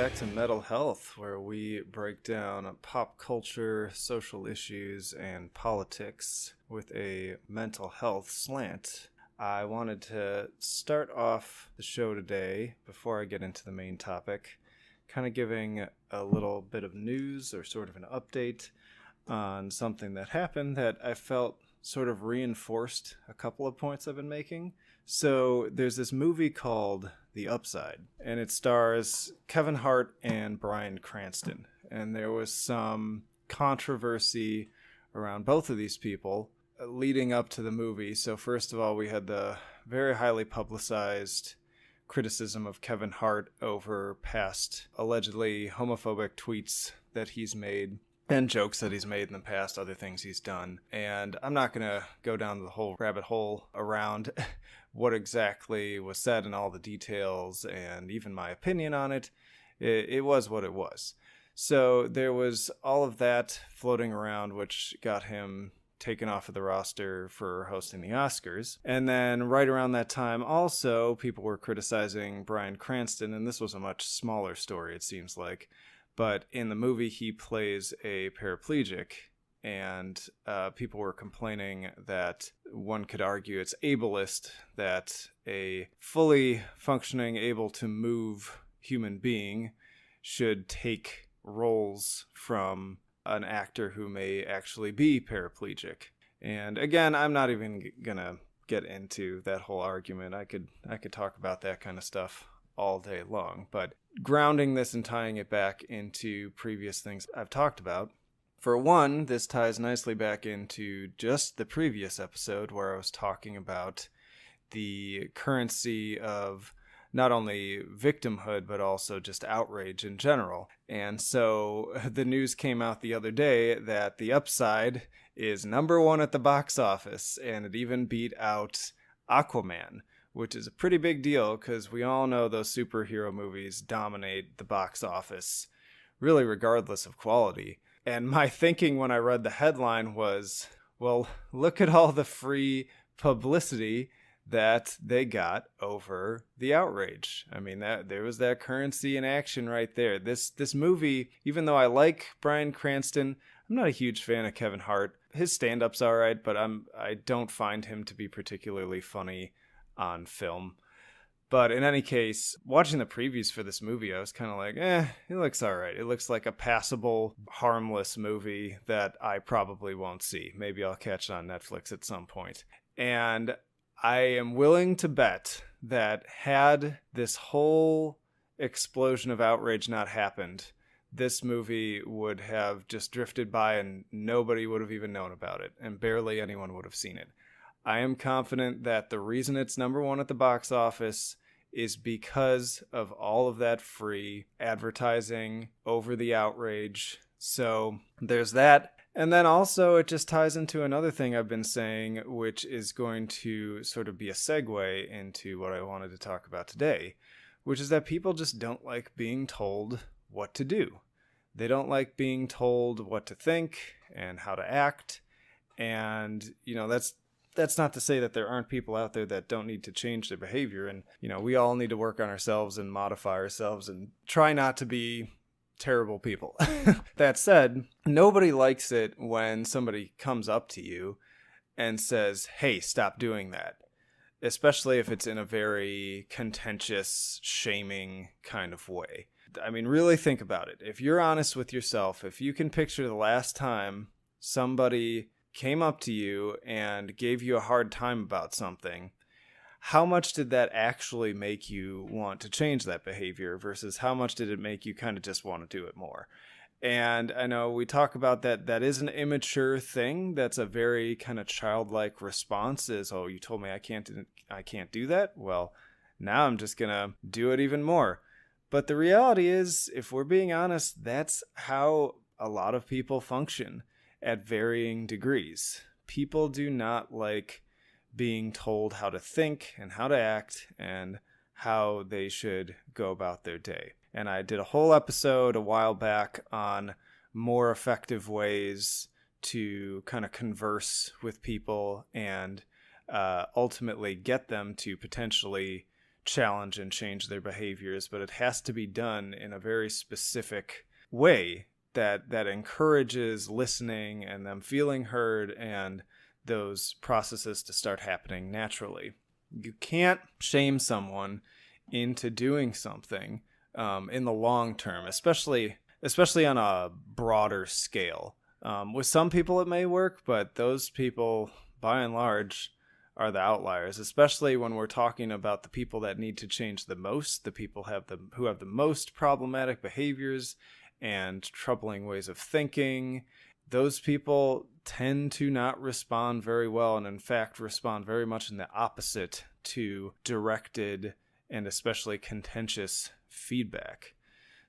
back to Mental Health, where we break down pop culture, social issues, and politics with a mental health slant. I wanted to start off the show today, before I get into the main topic, kind of giving a little bit of news or sort of an update on something that happened that I felt sort of reinforced a couple of points I've been making. So there's this movie called The Upside, and it stars Kevin Hart and Bryan Cranston. And there was some controversy around both of these people leading up to the movie. So first of all, we had the very highly publicized criticism of Kevin Hart over past allegedly homophobic tweets that he's made and jokes that he's made in the past, other things he's done. And I'm not going to go down the whole rabbit hole around what exactly was said and all the details and even my opinion on it. It was what it was. So there was all of that floating around, which got him taken off of the roster for hosting the Oscars. And then right around that time also, people were criticizing Bryan Cranston, and this was a much smaller story, it seems like. But in the movie, he plays a paraplegic, and people were complaining that one could argue it's ableist that a fully functioning, able to move human being should take roles from an actor who may actually be paraplegic. And again, I'm not even gonna get into that whole argument. I could talk about that kind of stuff all day long, but grounding this and tying it back into previous things I've talked about. For one, this ties nicely back into just the previous episode where I was talking about the currency of not only victimhood, but also just outrage in general. And so the news came out the other day that The Upside is #1 at the box office, and it even beat out Aquaman, which is a pretty big deal because we all know those superhero movies dominate the box office, really regardless of quality. And my thinking when I read the headline was, well, look at all the free publicity that they got over the outrage. I mean, that there was that currency in action right there. This movie, even though I like Bryan Cranston, I'm not a huge fan of Kevin Hart. His stand-up's all right, but I don't find him to be particularly funny on film. But in any case, watching the previews for this movie, I was kind of like, it looks all right. It looks like a passable, harmless movie that I probably won't see. Maybe I'll catch it on Netflix at some point. And I am willing to bet that had this whole explosion of outrage not happened, this movie would have just drifted by and nobody would have even known about it, and barely anyone would have seen it. I am confident that the reason it's #1 at the box office is because of all of that free advertising over the outrage. So there's that. And then also it just ties into another thing I've been saying, which is going to sort of be a segue into what I wanted to talk about today, which is that people just don't like being told what to do. They don't like being told what to think and how to act. And, that's not to say that there aren't people out there that don't need to change their behavior. And, we all need to work on ourselves and modify ourselves and try not to be terrible people. That said, nobody likes it when somebody comes up to you and says, hey, stop doing that. Especially if it's in a very contentious, shaming kind of way. I mean, really think about it. If you're honest with yourself, if you can picture the last time somebody came up to you and gave you a hard time about something, how much did that actually make you want to change that behavior versus how much did it make you kind of just want to do it more? And I know we talk about that is an immature thing. That's a very kind of childlike response is, oh, you told me I can't do that? Well, now I'm just going to do it even more. But the reality is, if we're being honest, that's how a lot of people function at varying degrees. People do not like being told how to think and how to act and how they should go about their day. And I did a whole episode a while back on more effective ways to kind of converse with people and ultimately get them to potentially challenge and change their behaviors, but it has to be done in a very specific way that encourages listening and them feeling heard and those processes to start happening naturally. You can't shame someone into doing something in the long term, especially on a broader scale. With some people it may work, but those people, by and large, are the outliers, especially when we're talking about the people that need to change the most, the people who have the most problematic behaviors and troubling ways of thinking. Those people tend to not respond very well, and in fact respond very much in the opposite to directed and especially contentious feedback.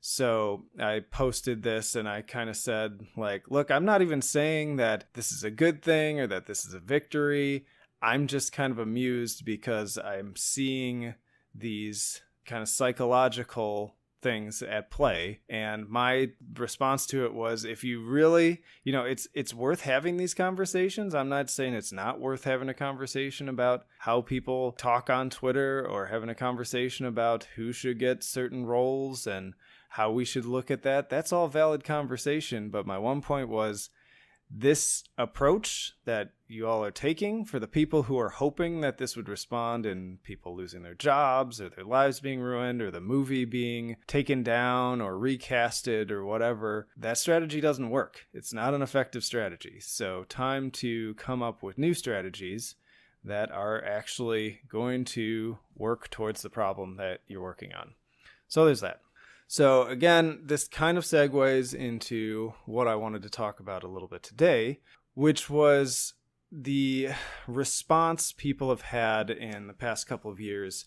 So I posted this and I kind of said, like, look, I'm not even saying that this is a good thing or that this is a victory. I'm just kind of amused because I'm seeing these kind of psychological things at play. And my response to it was, if you really, it's worth having these conversations. I'm not saying it's not worth having a conversation about how people talk on Twitter or having a conversation about who should get certain roles and how we should look at that. That's all valid conversation. But my one point was, this approach that you all are taking for the people who are hoping that this would respond in people losing their jobs or their lives being ruined or the movie being taken down or recasted or whatever, that strategy doesn't work. It's not an effective strategy. So time to come up with new strategies that are actually going to work towards the problem that you're working on. So there's that. So again, this kind of segues into what I wanted to talk about a little bit today, which was the response people have had in the past couple of years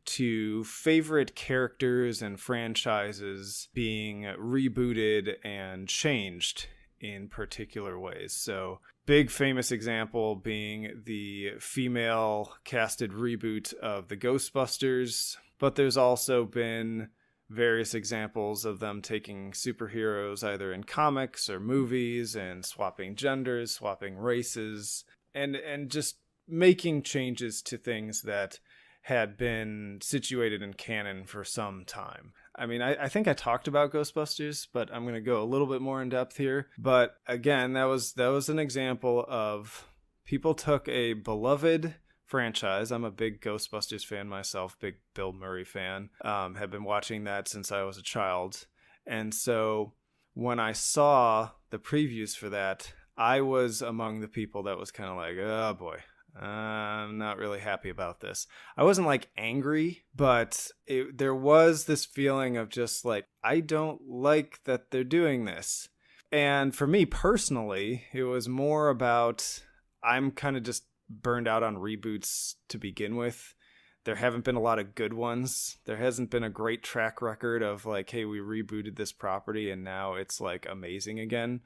to favorite characters and franchises being rebooted and changed in particular ways. So big famous example being the female casted reboot of the Ghostbusters, but there's also been various examples of them taking superheroes either in comics or movies and swapping genders, swapping races, and just making changes to things that had been situated in canon for some time. I mean, I think I talked about Ghostbusters, but I'm going to go a little bit more in depth here. But again, that was an example of people took a beloved franchise. I'm a big Ghostbusters fan myself, big Bill Murray fan. Have been watching that since I was a child. And so when I saw the previews for that, I was among the people that was kind of like, oh boy, I'm not really happy about this. I wasn't like angry, but there was this feeling of just like, I don't like that they're doing this. And for me personally, it was more about, I'm kind of just burned out on reboots to begin with. There haven't been a lot of good ones. There hasn't been a great track record of like, hey, we rebooted this property and now it's like amazing again.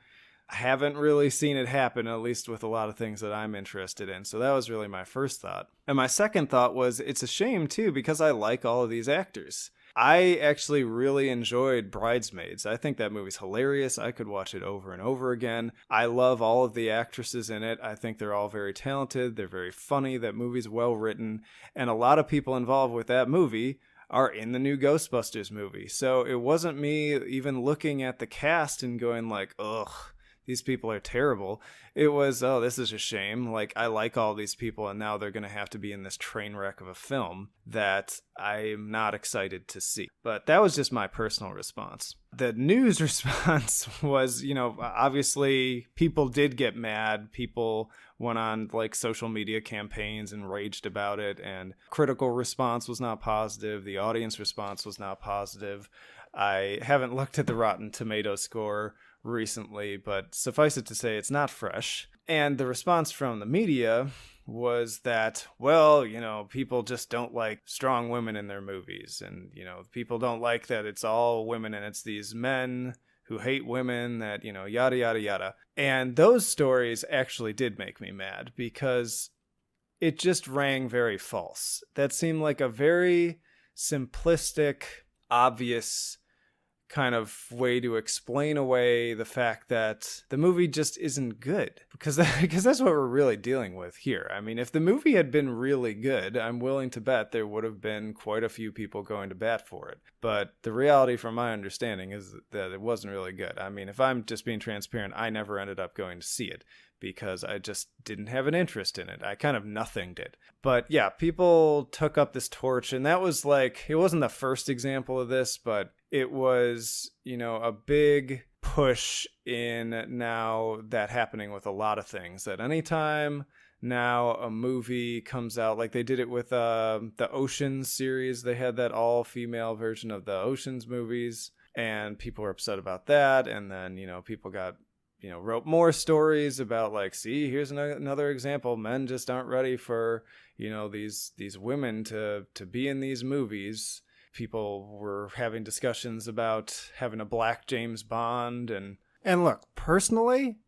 I haven't really seen it happen, at least with a lot of things that I'm interested in. So that was really my first thought. And my second thought was, it's a shame too, because I like all of these actors. I actually really enjoyed Bridesmaids. I think that movie's hilarious. I could watch it over and over again. I love all of the actresses in it. I think they're all very talented. They're very funny. That movie's well written. And a lot of people involved with that movie are in the new Ghostbusters movie. So it wasn't me even looking at the cast and going like, ugh, these people are terrible. It was, oh, this is a shame. Like, I like all these people, and now they're going to have to be in this train wreck of a film that I'm not excited to see. But that was just my personal response. The news response was, obviously people did get mad. People went on like social media campaigns and raged about it, and critical response was not positive. The audience response was not positive. I haven't looked at the Rotten Tomatoes score recently, but suffice it to say, it's not fresh. And the response from the media was that, well, people just don't like strong women in their movies. And, people don't like that it's all women and it's these men who hate women that, yada, yada, yada. And those stories actually did make me mad because it just rang very false. That seemed like a very simplistic, obvious kind of way to explain away the fact that the movie just isn't good, because that's what we're really dealing with here. I mean, if the movie had been really good, I'm willing to bet there would have been quite a few people going to bat for it. But the reality, from my understanding, is that it wasn't really good. I mean, if I'm just being transparent, I never ended up going to see it because I just didn't have an interest in it. I kind of nothinged it. But yeah, people took up this torch, and that was like, it wasn't the first example of this, but it was, a big push in now that happening with a lot of things, that anytime now a movie comes out, like they did it with the Oceans series. They had that all-female version of the Oceans movies, and people were upset about that. And then, people got wrote more stories about, like, see, here's another example. Men just aren't ready for, these women to be in these movies. People were having discussions about having a black James Bond. And look, personally,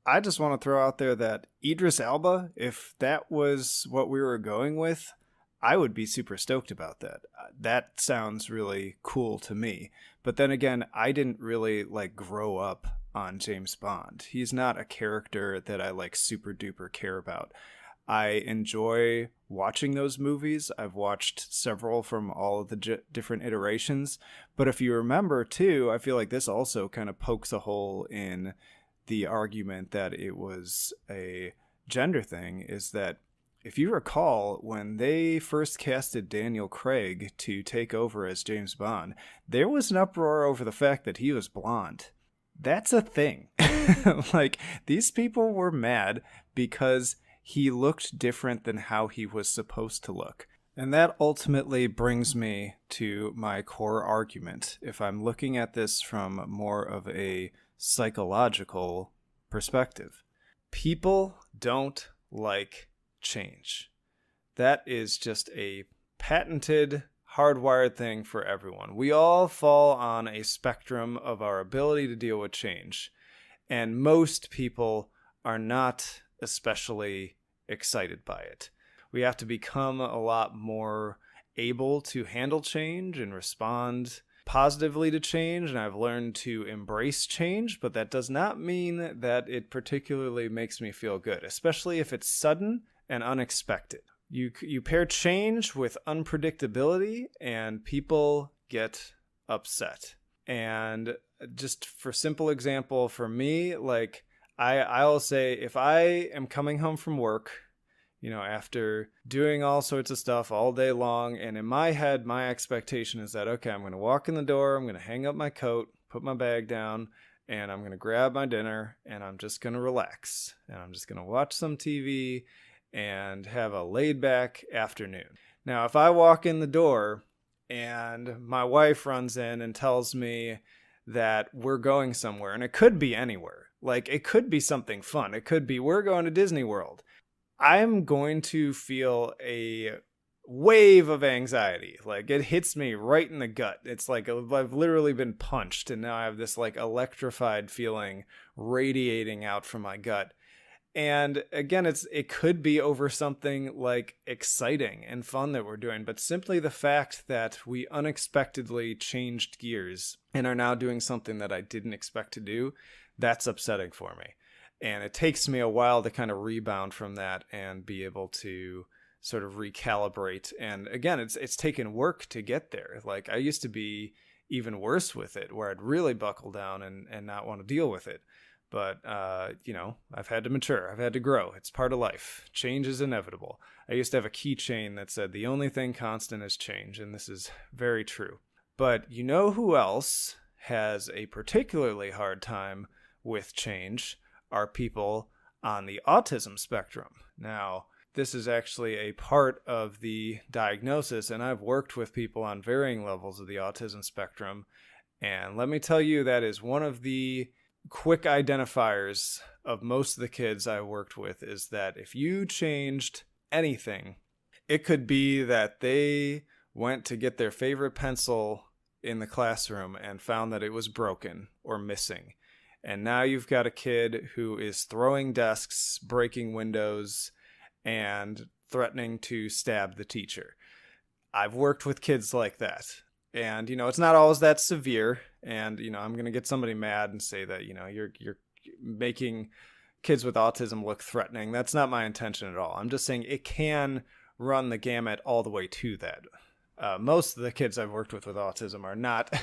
I just want to throw out there that Idris Elba, if that was what we were going with, I would be super stoked about that. That sounds really cool to me. But then again, I didn't really grow up on James Bond. He's not a character that I super duper care about. I enjoy watching those movies. I've watched several from all of the different iterations. But if you remember too, I feel like this also kind of pokes a hole in the argument that it was a gender thing, is that if you recall, when they first casted Daniel Craig to take over as James Bond, there was an uproar over the fact that he was blonde. That's a thing. These people were mad because he looked different than how he was supposed to look. And that ultimately brings me to my core argument. If I'm looking at this from more of a psychological perspective, people don't like change. That is just a patented, hardwired thing for everyone. We all fall on a spectrum of our ability to deal with change. And most people are not especially excited by it. We have to become a lot more able to handle change and respond positively to change, and I've learned to embrace change, but that does not mean that it particularly makes me feel good, especially if it's sudden and unexpected. You pair change with unpredictability, and people get upset. And just for simple example, for me, I'll say, if I am coming home from work, after doing all sorts of stuff all day long, and in my head, my expectation is that, okay, I'm going to walk in the door, I'm going to hang up my coat, put my bag down, and I'm going to grab my dinner, and I'm just going to relax, and I'm just going to watch some TV and have a laid-back afternoon. Now, if I walk in the door and my wife runs in and tells me that we're going somewhere, and it could be anywhere, it could be something fun, it could be we're going to Disney World, I'm going to feel a wave of anxiety. It hits me right in the gut. It's like I've literally been punched, and now I have this electrified feeling radiating out from my gut. And again, it could be over something exciting and fun that we're doing, but simply the fact that we unexpectedly changed gears and are now doing something that I didn't expect to do, that's upsetting for me. And it takes me a while to kind of rebound from that and be able to sort of recalibrate. And again, it's taken work to get there. I used to be even worse with it, where I'd really buckle down and not want to deal with it. But, I've had to mature. I've had to grow. It's part of life. Change is inevitable. I used to have a keychain that said, the only thing constant is change. And this is very true. But you know who else has a particularly hard time with change? Are people on the autism spectrum. Now, this is actually a part of the diagnosis, and I've worked with people on varying levels of the autism spectrum, and let me tell you, that is one of the quick identifiers of most of the kids I worked with, is that if you changed anything, it could be that they went to get their favorite pencil in the classroom and found that it was broken or missing. And now you've got a kid who is throwing desks, breaking windows, and threatening to stab the teacher. I've worked with kids like that. And, it's not always that severe. And, I'm going to get somebody mad and say that, you're making kids with autism look threatening. That's not my intention at all. I'm just saying it can run the gamut all the way to that. Most of the kids I've worked with autism are not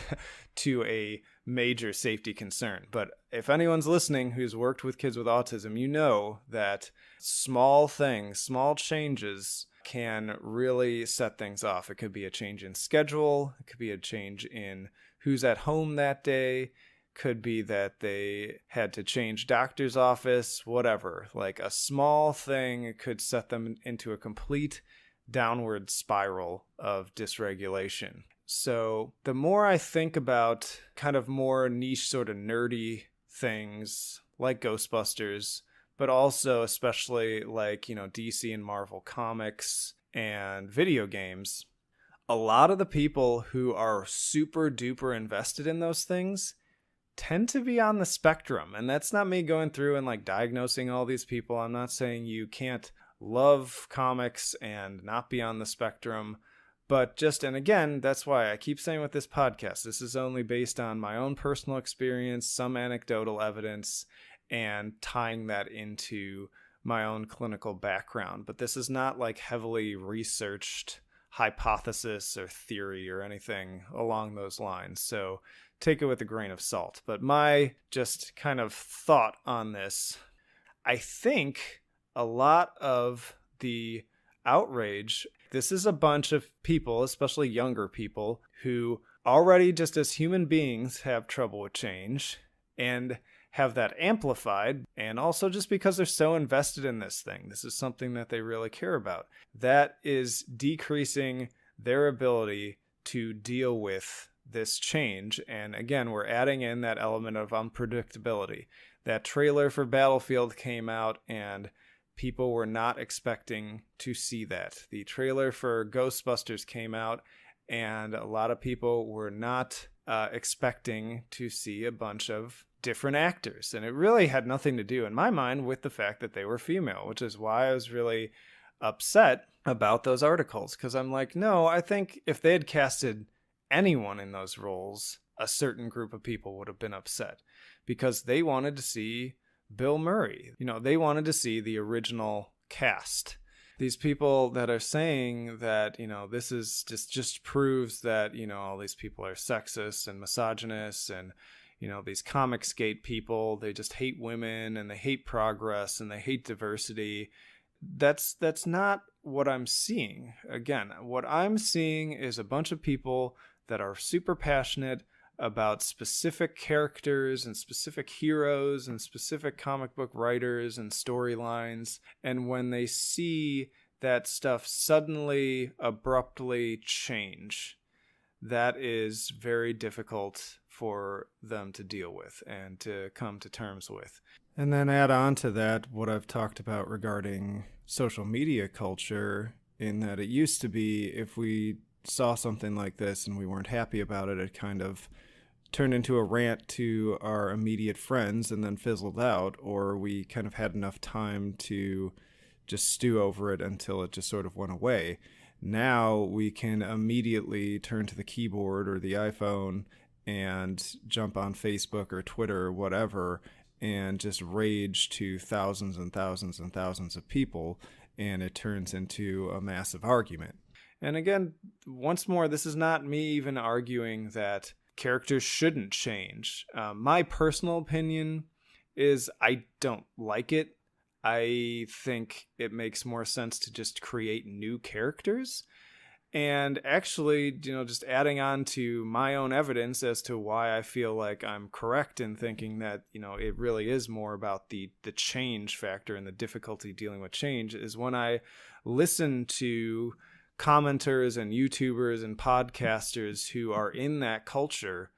to a major safety concern. But if anyone's listening who's worked with kids with autism, you know that small things, small changes can really set things off. It could be a change in schedule. It could be a change in who's at home that day. Could be that they had to change doctor's office, whatever. Like a small thing could set them into a complete downward spiral of dysregulation. So the more I think about kind of more niche sort of nerdy things like Ghostbusters, but also especially like, DC and Marvel comics and video games, a lot of the people who are super duper invested in those things tend to be on the spectrum. And that's not me going through and like diagnosing all these people. I'm not saying you can't love comics and not be on the spectrum, but and again, that's why I keep saying with this podcast, this is only based on my own personal experience, some anecdotal evidence, and tying that into my own clinical background. But this is not like heavily researched hypothesis or theory or anything along those lines. So take it with a grain of salt. But my just kind of thought on this, I think a lot of the outrage, this is a bunch of people, especially younger people, who already just as human beings have trouble with change and have that amplified. And also just because they're so invested in this thing, this is something that they really care about. That is decreasing their ability to deal with this change. And again, we're adding in that element of unpredictability. That trailer for Battlefield came out and people were not expecting to see that. The trailer for Ghostbusters came out and a lot of people were not expecting to see a bunch of different actors. And it really had nothing to do, in my mind, with the fact that they were female, which is why I was really upset about those articles. Because I'm like, no, I think if they had casted anyone in those roles, a certain group of people would have been upset because they wanted to see Bill Murray. They wanted to see the original cast. These people that are saying that, this is just proves that, all these people are sexist and misogynist and, these Comicsgate people, they just hate women and they hate progress and they hate diversity. That's not what I'm seeing. Again, what I'm seeing is a bunch of people that are super passionate about specific characters and specific heroes and specific comic book writers and storylines. And when they see that stuff suddenly, abruptly change, that is very difficult for them to deal with and to come to terms with. And then add on to that what I've talked about regarding social media culture, in that it used to be if we saw something like this and we weren't happy about it, it kind of turned into a rant to our immediate friends and then fizzled out, or we kind of had enough time to just stew over it until it just sort of went away. Now we can immediately turn to the keyboard or the iPhone and jump on Facebook or Twitter or whatever and just rage to thousands and thousands and thousands of people, and it turns into a massive argument. And again, once more, this is not me even arguing that characters shouldn't change. My personal opinion is I don't like it. I think it makes more sense to just create new characters. And actually, just adding on to my own evidence as to why I feel like I'm correct in thinking that, it really is more about the change factor and the difficulty dealing with change, is when I listen to commenters and YouTubers and podcasters who are in that culture,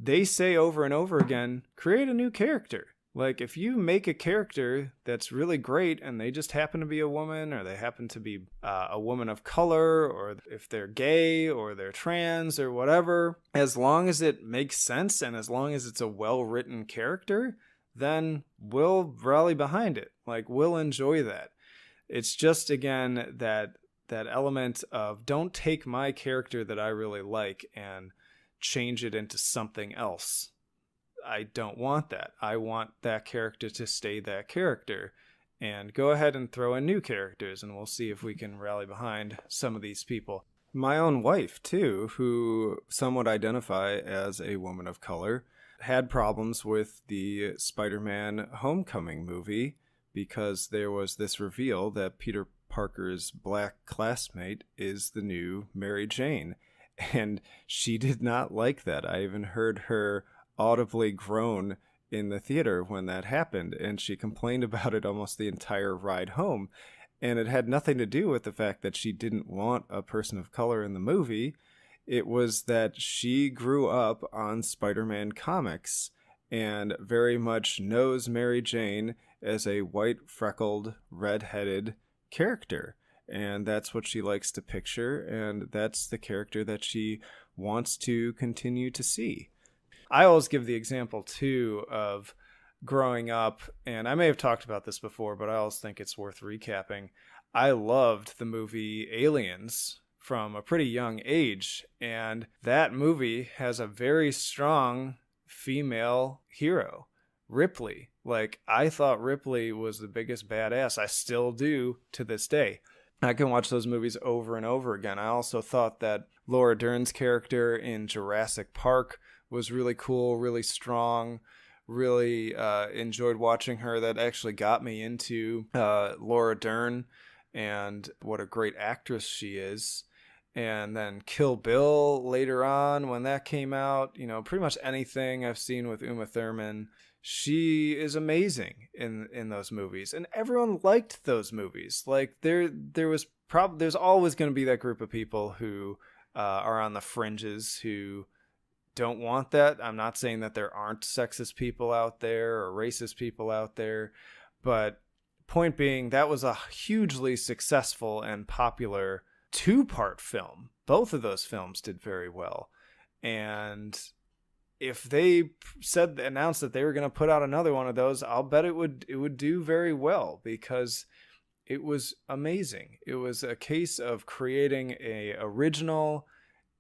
they say over and over again, create a new character. Like, if you make a character that's really great and they just happen to be a woman, or they happen to be a woman of color, or if they're gay or they're trans or whatever, as long as it makes sense and as long as it's a well-written character, then we'll rally behind it. Like, we'll enjoy that. It's just, again, that element of don't take my character that I really like and change it into something else. I don't want that. I want that character to stay that character. And go ahead and throw in new characters, and we'll see if we can rally behind some of these people. My own wife, too, who some would identify as a woman of color, had problems with the Spider-Man Homecoming movie because there was this reveal that Peter Parker's black classmate is the new Mary Jane. And she did not like that. I even heard her audibly groan in the theater when that happened, and she complained about it almost the entire ride home. And it had nothing to do with the fact that she didn't want a person of color in the movie. It was that she grew up on Spider-Man comics and very much knows Mary Jane as a white, freckled, red-headed character. And that's what she likes to picture, and that's the character that she wants to continue to see. I always give the example, too, of growing up, and I may have talked about this before, but I always think it's worth recapping. I loved the movie Aliens from a pretty young age, and that movie has a very strong female hero, Ripley. Like, I thought Ripley was the biggest badass. I still do to this day. I can watch those movies over and over again. I also thought that Laura Dern's character in Jurassic Park was really cool, really strong, really enjoyed watching her. That actually got me into Laura Dern and what a great actress she is. And then Kill Bill later on, when that came out, pretty much anything I've seen with Uma Thurman, she is amazing in those movies. And everyone liked those movies. Like there's always going to be that group of people who are on the fringes who don't want that. I'm not saying that there aren't sexist people out there or racist people out there, but point being, that was a hugely successful and popular 2-part film. Both of those films did very well. And if they announced that they were going to put out another one of those, I'll bet it would do very well, because it was amazing. It was a case of creating a original,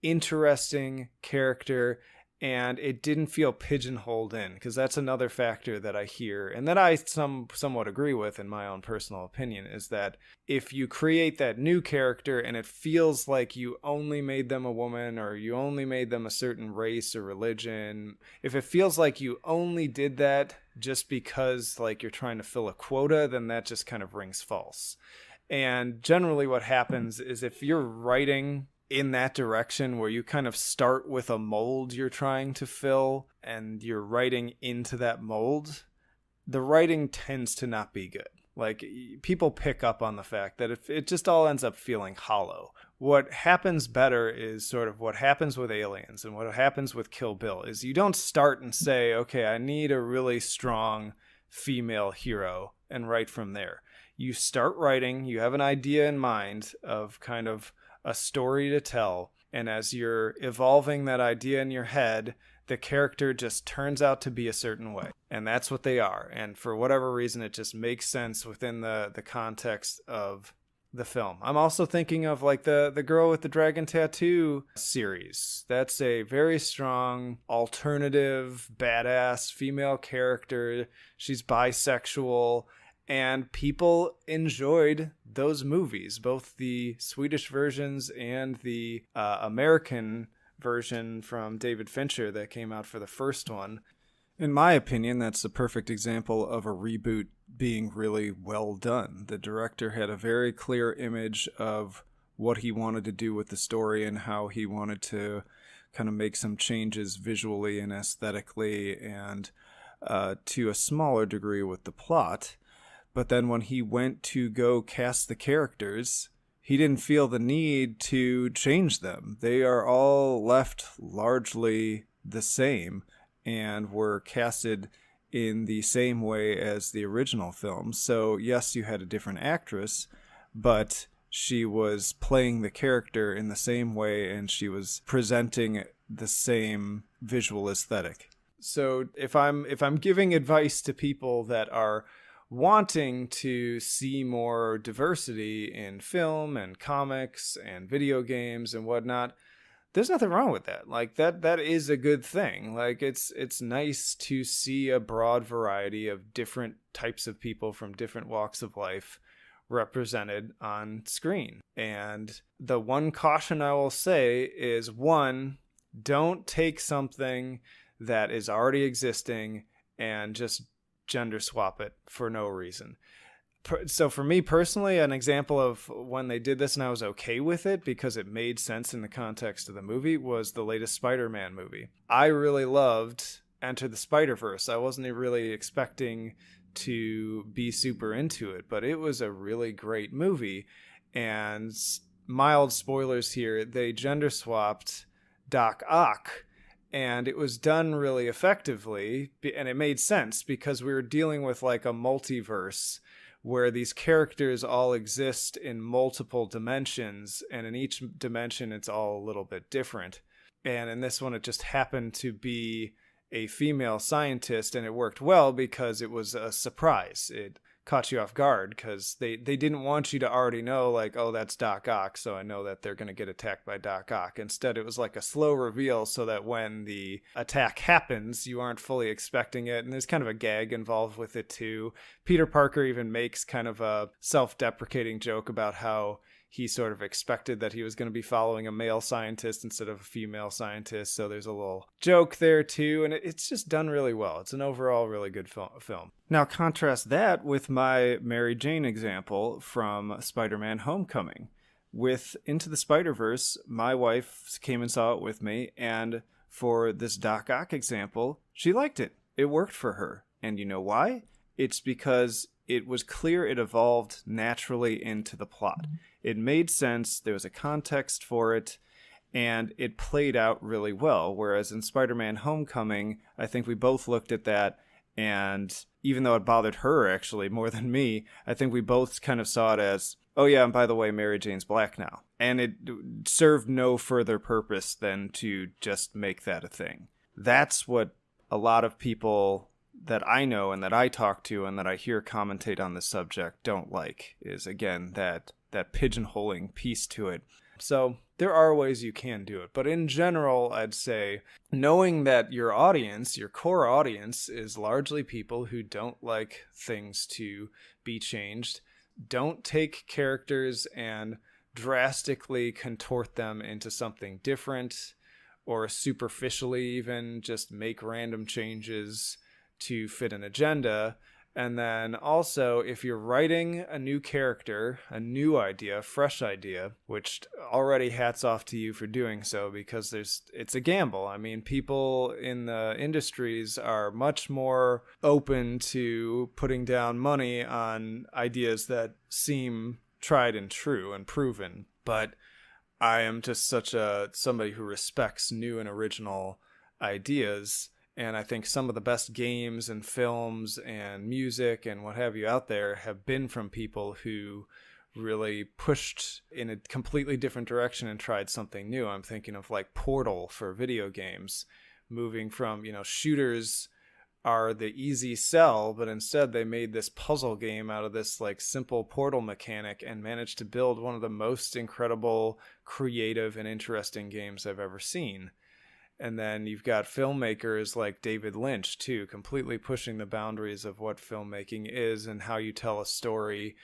interesting character, and it didn't feel pigeonholed in, because that's another factor that I hear and that I somewhat agree with in my own personal opinion, is that if you create that new character and it feels like you only made them a woman or you only made them a certain race or religion, if it feels like you only did that just because like you're trying to fill a quota, then that just kind of rings false. And generally what happens is if you're writing in that direction where you kind of start with a mold you're trying to fill and you're writing into that mold, the writing tends to not be good. Like, people pick up on the fact that if it just all ends up feeling hollow. What happens better is sort of what happens with Aliens and what happens with Kill Bill is you don't start and say, okay, I need a really strong female hero, and write from there. You start writing, you have an idea in mind of kind of a story to tell, and as you're evolving that idea in your head, the character just turns out to be a certain way, and that's what they are. And for whatever reason, it just makes sense within the context of the film. I'm also thinking of like the Girl with the Dragon Tattoo series. That's a very strong alternative badass female character. She's bisexual, and people enjoyed those movies, both the Swedish versions and the American version from David Fincher that came out for the first one. In my opinion, that's the perfect example of a reboot being really well done. The director had a very clear image of what he wanted to do with the story and how he wanted to kind of make some changes visually and aesthetically, and to a smaller degree with the plot. But then when he went to go cast the characters, he didn't feel the need to change them. They are all left largely the same and were casted in the same way as the original film. So yes, you had a different actress, but she was playing the character in the same way and she was presenting the same visual aesthetic. So if I'm giving advice to people that are wanting to see more diversity in film and comics and video games and whatnot, there's nothing wrong with that. Like that is a good thing. Like it's nice to see a broad variety of different types of people from different walks of life represented on screen. And the one caution I will say is, one, don't take something that is already existing and just gender swap it for no reason. So for me personally, an example of when they did this and I was okay with it because it made sense in the context of the movie was the latest Spider-Man movie. I really loved Enter the Spider-Verse. I wasn't really expecting to be super into it, but it was a really great movie. And mild spoilers here, they gender swapped Doc Ock, and it was done really effectively, and it made sense because we were dealing with like a multiverse where these characters all exist in multiple dimensions, and in each dimension it's all a little bit different. And in this one it just happened to be a female scientist, and it worked well because it was a surprise. It caught you off guard because they didn't want you to already know, like, oh, that's Doc Ock, so I know that they're going to get attacked by Doc Ock. Instead, it was like a slow reveal so that when the attack happens, you aren't fully expecting it, and there's kind of a gag involved with it too. Peter Parker even makes kind of a self-deprecating joke about how he sort of expected that he was going to be following a male scientist instead of a female scientist. So there's a little joke there too. And it's just done really well. It's an overall really good film. Now contrast that with my Mary Jane example from Spider-Man Homecoming. With Into the Spider-Verse, my wife came and saw it with me. And for this Doc Ock example, she liked it. It worked for her. And you know why? It's because it was clear it evolved naturally into the plot. It made sense, there was a context for it, and it played out really well. Whereas in Spider-Man Homecoming, I think we both looked at that, and even though it bothered her actually more than me, I think we both kind of saw it as, oh yeah, and by the way, Mary Jane's black now. And it served no further purpose than to just make that a thing. That's what a lot of people that I know and that I talk to and that I hear commentate on this subject don't like, is again that pigeonholing piece to it. So there are ways you can do it, but in general, I'd say knowing that your audience, your core audience, is largely people who don't like things to be changed, don't take characters and drastically contort them into something different, or superficially even just make random changes to fit an agenda. And then also, if you're writing a new character, a new idea, fresh idea, which already hats off to you for doing so, because it's a gamble. I mean, people in the industries are much more open to putting down money on ideas that seem tried and true and proven. But I am just somebody who respects new and original ideas. And I think some of the best games and films and music and what have you out there have been from people who really pushed in a completely different direction and tried something new. I'm thinking of like Portal for video games, moving from, shooters are the easy sell, but instead they made this puzzle game out of this like simple Portal mechanic and managed to build one of the most incredible, creative, and interesting games I've ever seen. And then you've got filmmakers like David Lynch, too, completely pushing the boundaries of what filmmaking is and how you tell a story.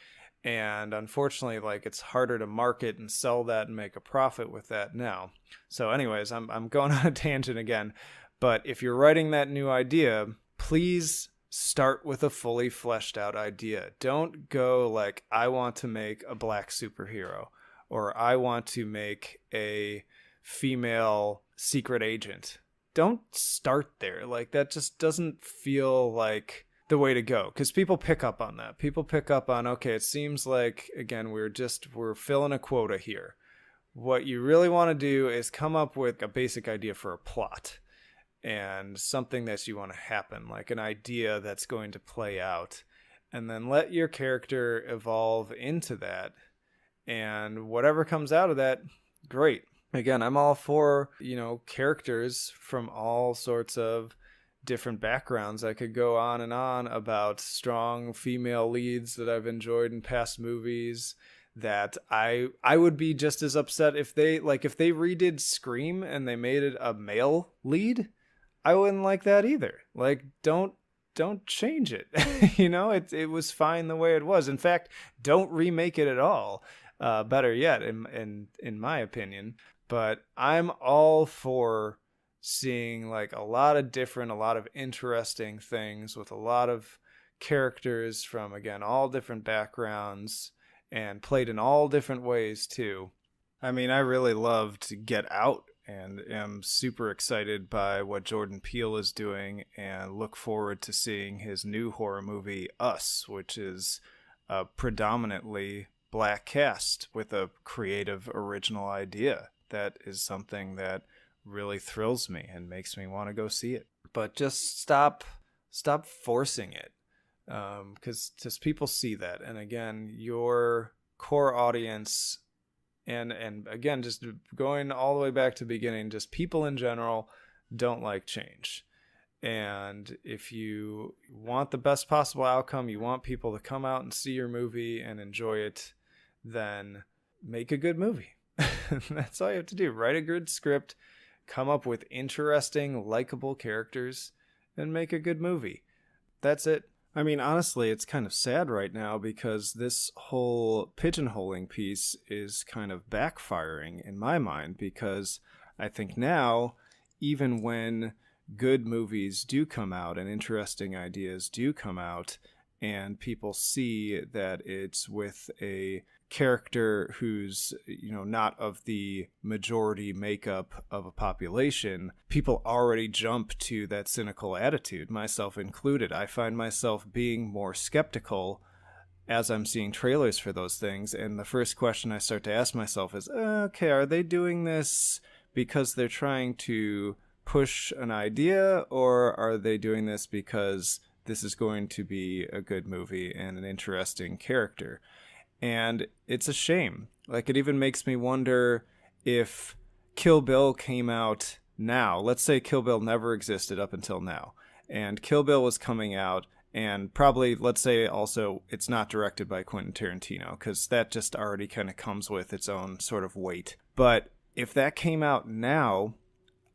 And unfortunately, like, it's harder to market and sell that and make a profit with that now. So anyways, I'm going on a tangent again. But if you're writing that new idea, please start with a fully fleshed out idea. Don't go like, I want to make a black superhero, or I want to make a female secret agent. Don't start there. Like, that just doesn't feel like the way to go, because people pick up on that. People pick up on, okay, it seems like, again, we're filling a quota here. What you really want to do is come up with a basic idea for a plot and something that you want to happen, like an idea that's going to play out, and then let your character evolve into that, and whatever comes out of that, great. Again, I'm all for, characters from all sorts of different backgrounds. I could go on and on about strong female leads that I've enjoyed in past movies that I would be just as upset if they redid Scream and they made it a male lead. I wouldn't like that either. Like, don't change it. It was fine the way it was. In fact, don't remake it at all. Better yet, in my opinion. But I'm all for seeing like a lot of interesting things with a lot of characters from, again, all different backgrounds and played in all different ways too. I mean, I really loved Get Out and am super excited by what Jordan Peele is doing and look forward to seeing his new horror movie, Us, which is a predominantly black cast with a creative, original idea. That is something that really thrills me and makes me want to go see it. But just stop forcing it, because just people see that. And again, your core audience, and again, just going all the way back to the beginning, just people in general don't like change. And if you want the best possible outcome, you want people to come out and see your movie and enjoy it, then make a good movie. That's all you have to do. Write a good script, come up with interesting, likable characters, and make a good movie. That's it. I mean, honestly, it's kind of sad right now because this whole pigeonholing piece is kind of backfiring in my mind, because I think now, even when good movies do come out and interesting ideas do come out, and people see that it's with a character who's, not of the majority makeup of a population, people already jump to that cynical attitude, myself included. I find myself being more skeptical as I'm seeing trailers for those things, and the first question I start to ask myself is, okay, are they doing this because they're trying to push an idea, or are they doing this because this is going to be a good movie and an interesting character? And it's a shame. Like, it even makes me wonder if Kill Bill came out now. Let's say Kill Bill never existed up until now, and Kill Bill was coming out, and probably, let's say also, it's not directed by Quentin Tarantino, because that just already kind of comes with its own sort of weight. But if that came out now,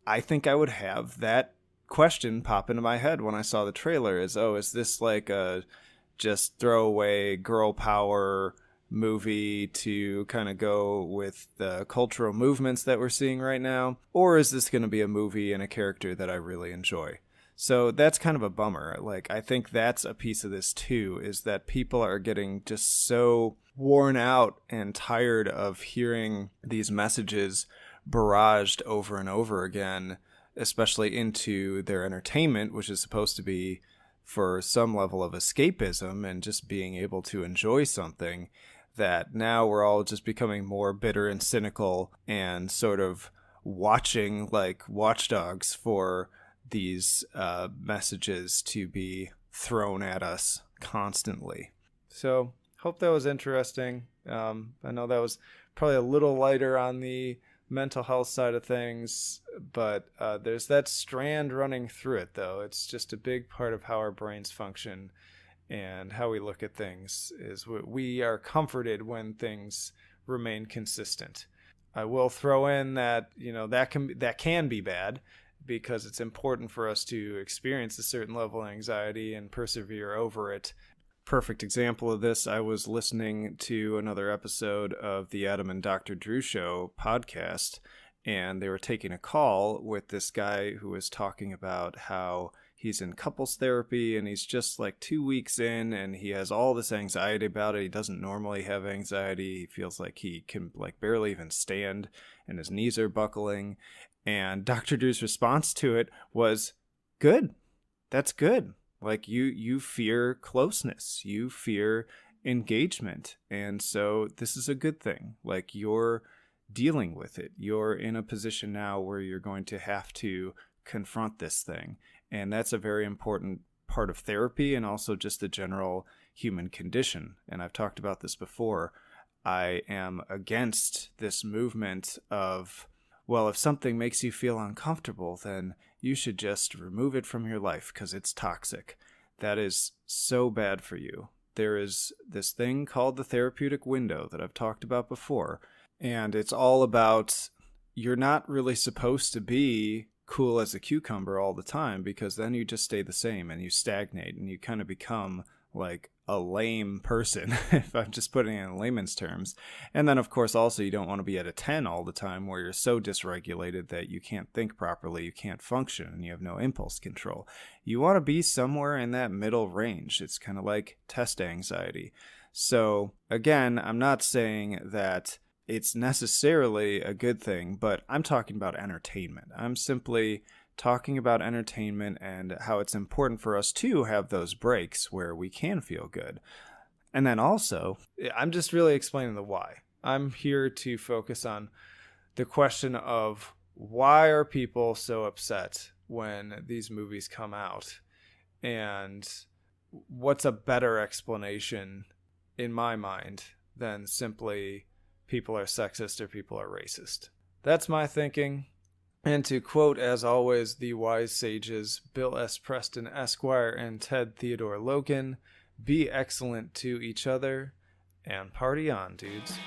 I think I would have that question pop into my head when I saw the trailer, is this like a just throwaway girl power movie to kind of go with the cultural movements that we're seeing right now, or is this going to be a movie and a character that I really enjoy? So that's kind of a bummer. Like, I think that's a piece of this too, is that people are getting just so worn out and tired of hearing these messages barraged over and over again, especially into their entertainment, which is supposed to be for some level of escapism and just being able to enjoy something, that now we're all just becoming more bitter and cynical and sort of watching like watchdogs for these messages to be thrown at us constantly. So hope that was interesting. I know that was probably a little lighter on the mental health side of things, but there's that strand running through it, though. It's just a big part of how our brains function and how we look at things, is we are comforted when things remain consistent. I will throw in that, that can be bad, because it's important for us to experience a certain level of anxiety and persevere over it. Perfect example of this, I was listening to another episode of the Adam and Dr. Drew Show podcast, and they were taking a call with this guy who was talking about how he's in couples therapy and he's just like 2 weeks in and he has all this anxiety about it. He doesn't normally have anxiety. He feels like he can like barely even stand and his knees are buckling. And Dr. Drew's response to it was, good. That's good. Like, you fear closeness, you fear engagement. And so this is a good thing. Like, you're dealing with it. You're in a position now where you're going to have to confront this thing. And that's a very important part of therapy and also just the general human condition. And I've talked about this before. I am against this movement of, well, if something makes you feel uncomfortable, then you should just remove it from your life because it's toxic. That is so bad for you. there is this thing called the therapeutic window that I've talked about before. And it's all about, you're not really supposed to be cool as a cucumber all the time, because then you just stay the same and you stagnate and you kind of become like a lame person, if I'm just putting it in layman's terms. And then, of course, also you don't want to be at a 10 all the time where you're so dysregulated that you can't think properly, you can't function, and you have no impulse control. You want to be somewhere in that middle range. It's kind of like test anxiety. So, again, I'm not saying that it's necessarily a good thing, but I'm talking about entertainment. I'm simply talking about entertainment and how it's important for us to have those breaks where we can feel good. And then also, I'm just really explaining the why. I'm here to focus on the question of, why are people so upset when these movies come out? And what's a better explanation in my mind than simply people are sexist or people are racist? That's my thinking. And to quote, as always, the wise sages Bill S. Preston, Esquire, and Ted Theodore Logan, be excellent to each other and party on, dudes.